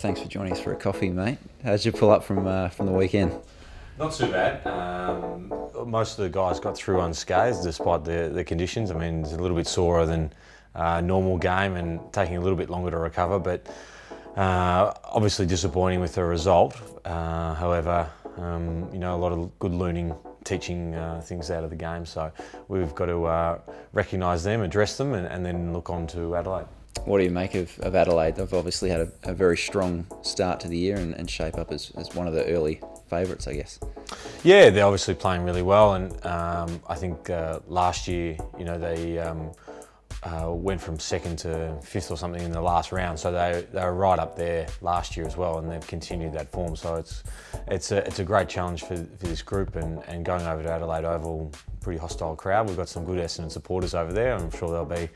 thanks for joining us for a coffee, mate. How'd you pull up from the weekend? Not too bad. Most of the guys got through unscathed despite the conditions. I mean, it's a little bit sorer than a normal game and taking a little bit longer to recover, but obviously disappointing with the result. However, a lot of good learning, teaching things out of the game, so we've got to recognise them, address them, and then look on to Adelaide. What do you make of Adelaide? They've obviously had a very strong start to the year and shape up as one of the early favourites, I guess. Yeah, they're obviously playing really well, and I think last year, they went from second to fifth or something in the last round, so they were right up there last year as well, and they've continued that form. So it's a great challenge for this group, and going over to Adelaide Oval, pretty hostile crowd. We've got some good Essendon supporters over there. I'm sure they'll be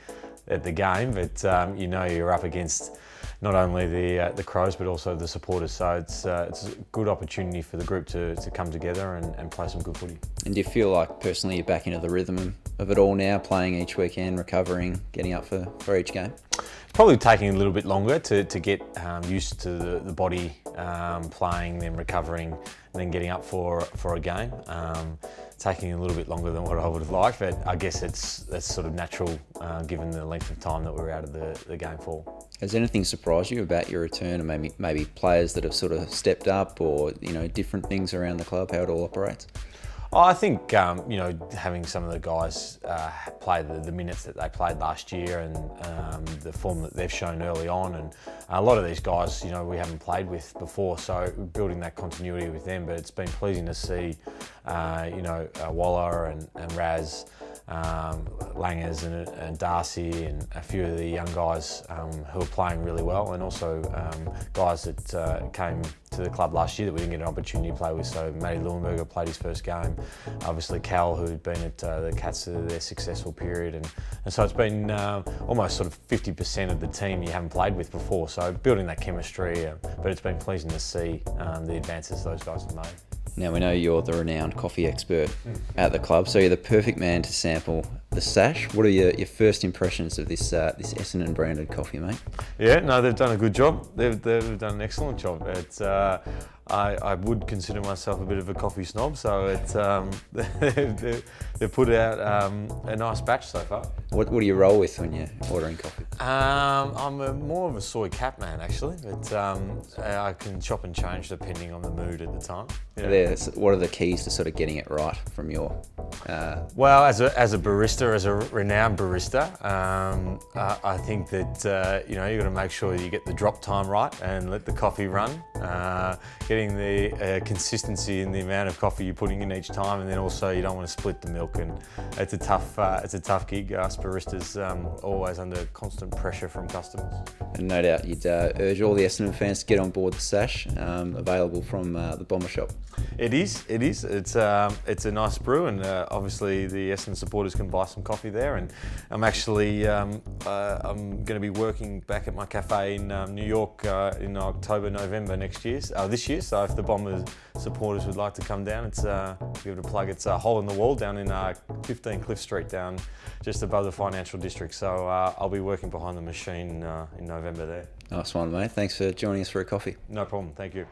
at the game, but you're up against not only the Crows but also the supporters, so it's a good opportunity for the group to come together and play some good footy. And do you feel like personally you're back into the rhythm of it all now, playing each weekend, recovering, getting up for each game? Probably taking a little bit longer to get used to the body, playing, then recovering, and then getting up for a game. Taking a little bit longer than what I would have liked, but I guess that's sort of natural given the length of time that we're out of the game for. Has anything surprised you about your return, and maybe players that have sort of stepped up, or different things around the club, how it all operates? I think having some of the guys play the minutes that they played last year, and the form that they've shown early on, and a lot of these guys we haven't played with before, so building that continuity with them. But it's been pleasing to see Waller and Raz, Langers and Darcy, and a few of the young guys who are playing really well, and also guys that came to the club last year that we didn't get an opportunity to play with. So Matty Leuenberger played his first game. Obviously Cal, who'd been at the Cats of their successful period, and so it's been almost sort of 50% of the team you haven't played with before. So building that chemistry, but it's been pleasing to see the advances those guys have made. Now, we know you're the renowned coffee expert at the club, so you're the perfect man to sample the sash. What are your first impressions of this Essendon branded coffee, mate? Yeah, no, they've done a good job. They've done an excellent job. It's I would consider myself a bit of a coffee snob, so it's they've put out a nice batch so far. What do you roll with when you're ordering coffee? I'm more of a soy cap man, actually, but I can chop and change depending on the mood at the time. Yeah. What are the keys to sort of getting it right from your? Well, as a barista, as a renowned barista, I think that you've got to make sure you get the drop time right and let the coffee run. Getting the consistency in the amount of coffee you're putting in each time, and then also you don't want to split the milk. And it's a tough gig. Us baristas always under constant pressure from customers. And no doubt you'd urge all the Essendon fans to get on board the sash, available from the Bomber Shop. It is. It's a nice brew, and obviously the Essendon supporters can buy some coffee there. And I'm actually I'm going to be working back at my cafe in New York in October, November this year. So if the Bombers supporters would like to come down, it's give it a plug. It's a hole in the wall down in 15 Cliff Street, down just above the financial district. So I'll be working behind the machine in November there. Nice one, mate. Thanks for joining us for a coffee. No problem. Thank you.